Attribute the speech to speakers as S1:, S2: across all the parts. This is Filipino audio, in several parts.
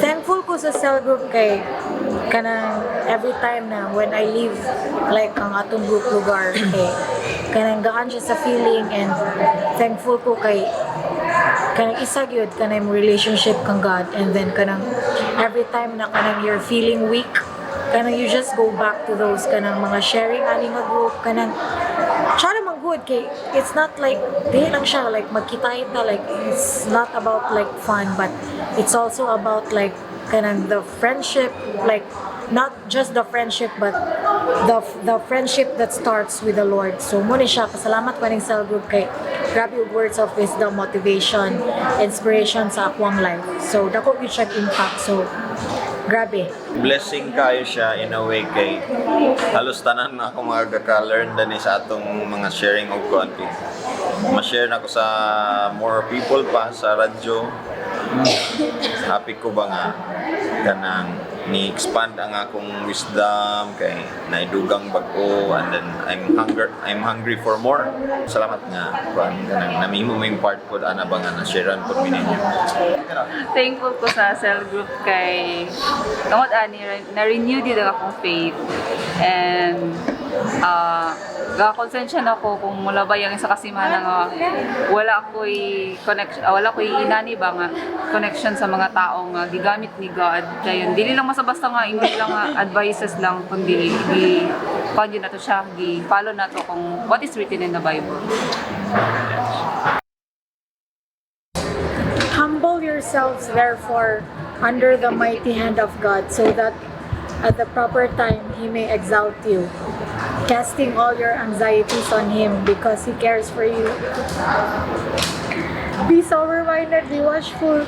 S1: Thankful ko sa cell group kay kanang every time na when I leave like ang atong group lugar kay kanang gaan siya sa feeling and thankful ko kay kanang isa gyud kanang relationship kang God and then kanang every time na kanang you're feeling weak kanang you just go back to those kanang mga sharing ani nga group kanang siya naman good kay it's not like di lang siya like magkita-kita like it's not about like fun but it's also about like kanang the friendship like not just the friendship but the friendship that starts with the Lord. So mo ni siya pasalamat ko ning cell group kay grabe yung words of wisdom, motivation, inspiration sa akong life. So dako gyud siya impact. So grabe.
S2: Blessing kayo siya in a way kay halos tanan na ako magka-learn dani sa atong mga sharing og konti. Ma-share na ko sa more people pa sa radyo. Happy ko ba nga kanang ni-expand ang akong wisdom kay naidugang bag-o and then I'm hungry for more. Salamat nga kanang namimo mo yung part ko ana ba nga na-sharean ko ninyo.
S3: Thankful ko sa cell group kay tungod ani na-renew din ang akong faith and ga-consensya na ako kung mula ba yung isa kasimana nga wala ko'y connection, wala ko'y inani ba nga connection sa mga tao nga gigamit ni God. Dayon dili lang basta nga hindi lang nga advices lang kundi pag yun na to siya follow na to kung what is written in the Bible.
S1: Humble yourselves therefore under the mighty hand of God so that at the proper time He may exalt you, casting all your anxieties on Him because He cares for you. Be sober-minded, be watchful.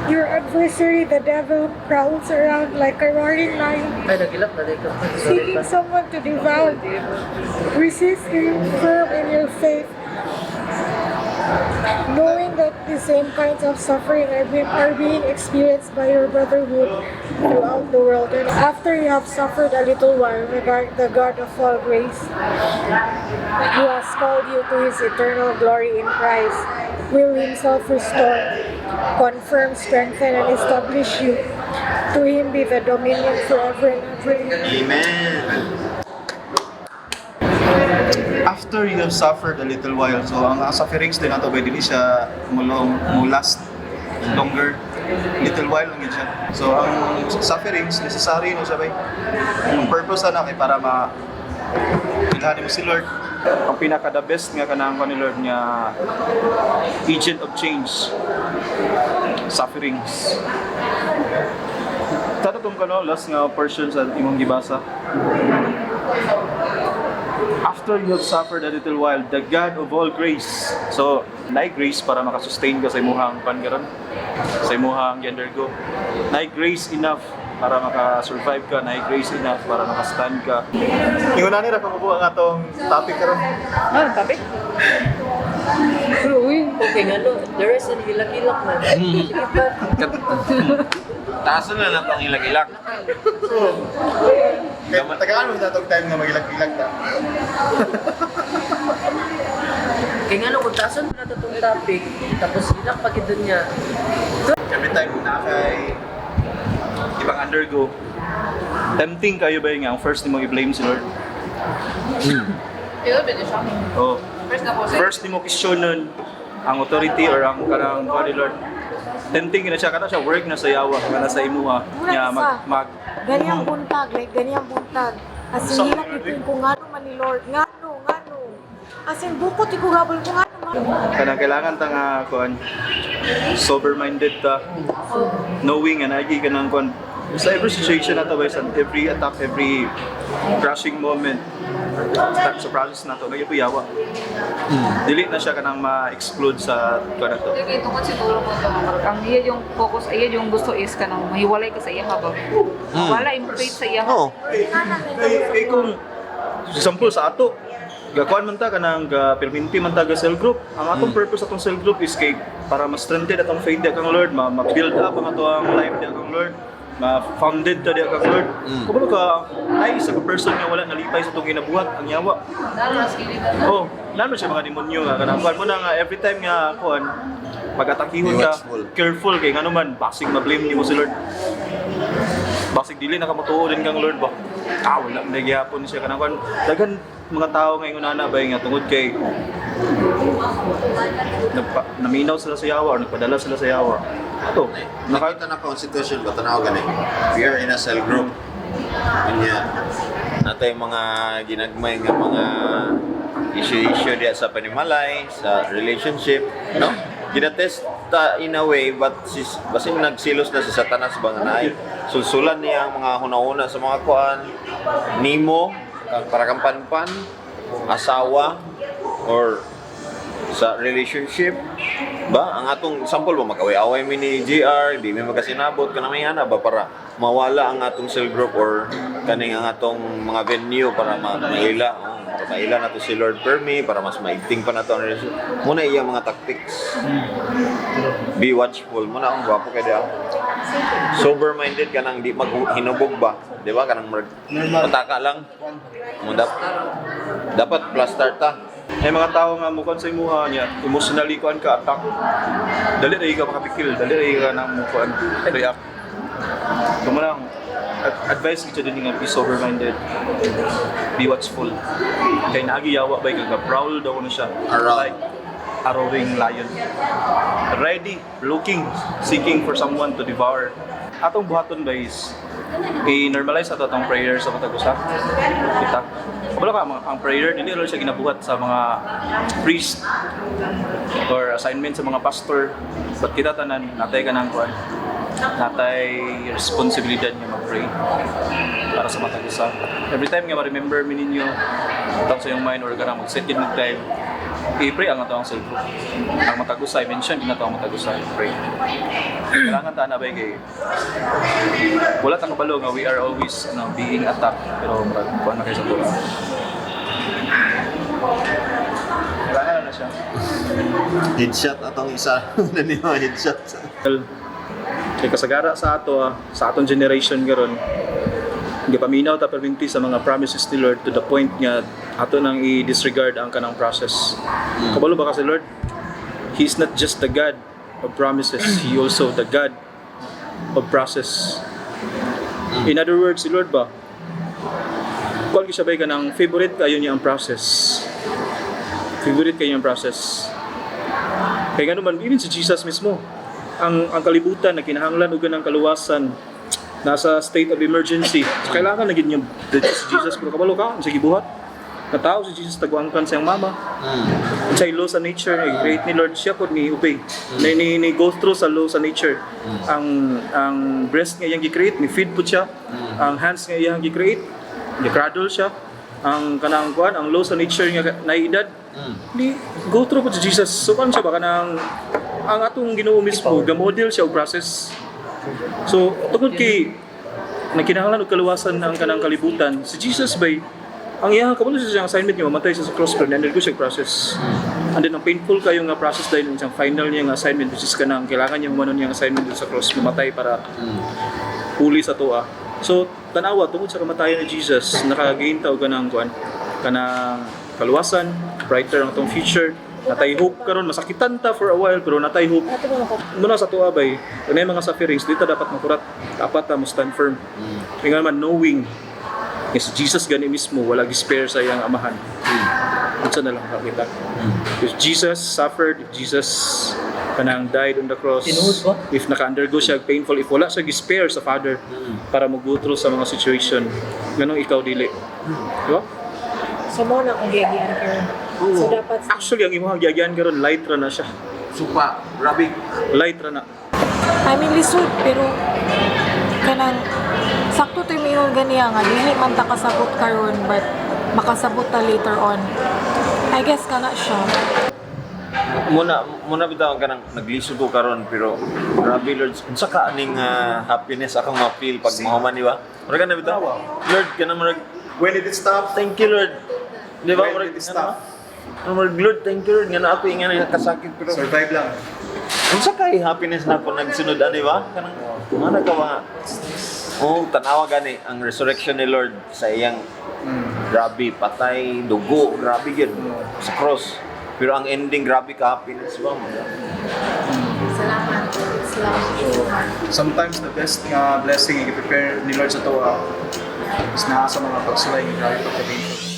S1: Your adversary, the devil, prowls around like a roaring lion, seeking someone to devour. Resist him firm in your faith, knowing that the same kinds of suffering are being experienced by your brotherhood throughout the world. And after you have suffered a little while, the God of all grace, who has called you to His eternal glory in Christ, will Himself restore, confirm, strengthen, and establish you. To Him be the dominion forever and ever.
S2: Amen.
S4: After you have suffered a little while, so ang sufferings din nato pwede ni siya last longer, little while lang yun siya. So ang sufferings necessary no sabay. Ang purpose na kay para ilhanin mo si Lord. Ang pinaka the best nga kanang ni Lord nga agent of change, sufferings. Tatong kano last nga portion sa imong gibasa. After you have suffered a little while, the God of all grace. So, naay grace para makasustain ka sa imuhang pangaron, sa imuhang undergo. Naay grace enough para maka-survive ka, naay grace enough para maka-stand ka. Ingon nira kung mabuha nga tong topic karon.
S3: Topic?
S5: Okay nga no, there is an hilak-hilak man.
S2: Taas na lang pang ilag-ilag.
S4: Kaya matagaan mo na itong time na magilag-ilag ta.
S5: Kaya nga no, kung tasan mo na ito itong topic, tapos hilak pa kita niya.
S4: Every time na kay ibang undergo, tempting kayo ba yun nga, ang first ni mo i-blame si Lord? Oh. First ni mo questionan ang authority or ang kanang body Lord. Tempting na siya, kana siya work na sa yawa, nga na sa imuha. Nya mag
S1: Ganyang buntag, like ganyang buntag. As in, hilak ipin ko ngano man ni Lord, ngano. As in, bukot ko gabol ko ngano man.
S4: kanang kailangan ta nga kuan sober-minded ta, knowing and agi kanang kuan sa every situation na to, sa every attack, every crushing moment sa process na to, yawa. Dili na siya kanang ma-exclude sa kuan na to.
S3: Kaya tungkol siguro ko ang iya yung focus, iya yung gusto is kanang mahiwalay ka sa iya habang wala yung faith sa iya.
S2: Oh.
S4: Kung example sa ato, gakuan man ta kanang perminti man ta ga cell group. Ang atong purpose atong cell group is kay para ma-strengthen atong faith diha kang Lord, ma-build up ang atong life diha kang Lord, ma-founded ta diha kang Lord. Kung ka ay isa ka person nga wala nalipay sa atong ginabuhat ang yawa.
S3: Dalo mas kilid.
S4: Oh, naman siya mga demonyo nga kanang kuan mo na nga every time nga kuan pag-atakihon
S2: Be
S4: ka,
S2: watchful.
S4: careful kay ngano man basig ma-blame nimo si Lord. Basig dili nakamutuo din kang Lord ba. Wala nagyapon siya kanang kan. Daghan mga tao ngayon ana ba nga tungod kay naminaw sila sa yawa or nagpadala sila sa yawa. Ato,
S2: Nakita na constitution ba tanaw gani? We are in a cell group. Kanya natay mga ginagmay nga mga issue diya sa panimalay, sa relationship, no? Ginatest ta in a way but basin nagsilos na si Satanas ba nga naay sulsulan niya ang mga hunahuna sa mga kuan nimo para kang panpan, asawa or sa relationship ba ang atong sample ba magaway-away mi ni GR di mi magasinabot kana may ana ba para mawala ang atong cell group or kaning ang atong mga venue para maila maila nato si Lord Permi para mas maigting pa nato ang relasyon muna iyang mga tactics. Be watchful muna ang gwapo kay dia sober minded kanang di maghinubog ba di ba kanang mataka lang mo dapat plus start ta.
S4: may mga tao nga mo sa imuha niya, emotionally kuan ka attack. Dali ra ka makapikil, dali ra ka nang mo kuan react. Kumalang advice kita din nga be sober minded. Be watchful. Kay naagi yawa bay ka prowl daw na siya. Like a roaring lion. Ready, looking, seeking for someone to devour. Atong buhaton ba is i-normalize ato atong prayer sa matag usa. Kita. Wala ka ang prayer dili lang siya ginabuhat sa mga priest or assignment sa mga pastor. But kita tanan natay ka nang kuan. Natay responsibilidad niya mag-pray para sa matag usa. Every time nga ma-remember mi ninyo atong sa iyong mind or kanang mag-set yun ng time i-pray ang atong self. Ang matag-usay, mention din ato ang matag-usay, pray. Kailangan ta na ba kay wala tang kabalo nga we are always being attacked pero murag kuan na kay sa tuwa. Kailangan na siya.
S2: Headshot atong isa naniwa headshot.
S4: Kay kasagara sa ato sa atong generation karon gipaminaw ta perminti sa mga promises ni Lord to the point nga ato nang i-disregard ang kanang process. Kabalo ba kasi Lord? He's not just the God of promises, He also the God of process. In other words, si Lord ba? Kung siya ba kanang favorite kayo niya ang process. Favorite kayo ang process. Kaya nga naman, even si Jesus mismo, ang kalibutan na kinahanglan o ganang kaluwasan nasa state of emergency. So, kailangan na ganyan si Jesus. Pero kabalo ka, sige buhat. Natao si Jesus, taguangkan sa iyang mama. Sa law sa nature, great ni Lord siya po ni Upay. Ni go through sa law sa nature. Ang breast nga iyang gi-create, ni feed po siya. Ang hands nga iyang gi-create, gi-cradle siya. Ang kanang kuan, ang law sa nature nga naidad. Ni go through po si Jesus. So, kan siya ba kanang ang atong Ginoo mismo, ga-model siya og process. So, tungkol kay nagkinahanglan og kaluwasan ng kanang kalibutan, si Jesus bay ang iyang kabalo siya assignment niya mamatay siya sa cross pero undergo siya process. And then ang painful kayo nga process dahil yung final niya nga assignment which is kanang kailangan niya humanon niya assignment sa cross mamatay para huli sa tuwa. So, tanawa tungod sa kamatayan ni Jesus, nakagain ta og kanang kuan kanang kaluwasan, brighter ang atong future. Natay hope karon masakitan ta for a while pero natay hope muna sa tuwa bay kung may mga sufferings dito dapat makurat dapat ta mo stand firm kaya naman knowing yes Jesus gani mismo wala gi-spare sa iyang amahan unsa na lang kita if Jesus suffered if Jesus kanang died on the cross if naka-undergo siya painful if wala siya gi-spare sa Father para mo-go through sa mga situation ganong ikaw dili di ba?
S1: So mo na kung giyagian karon. So dapat
S4: Actually ang imong gyagyan karon light ra na siya
S2: Supa, grabe.
S4: light ra na
S1: I mean lisod pero kanang sakto to yung ganiya nga dili man ta kasabot karon but makasabot ta later on. I guess kana siya.
S2: Muna bitaw ka nang naglisod ko karon pero grabe Lord unsa ka aning happiness akong ma-feel pag mahuman di ba? Mura ka na bitaw. Lord kana murag
S4: when did it stop?
S2: thank you Lord. Di ba
S4: When
S2: murag
S4: did it stop?
S2: Murag Lord thank you Lord nga na ako nga nakasakit pero
S4: Survive lang.
S2: unsa kay happiness na ko nagsunod ani ba? Kanang mana ka ba? Oh, tanawa gani ang resurrection ni Lord sa iyang grabe patay dugo grabe gyud sa cross pero ang ending grabe ka happiness ba mo
S1: Salamat. Salamat.
S4: Sometimes the best nga blessing i-prepare ni Lord sa tuwa is naa sa mga pagsulay ng grabe pagkabihin.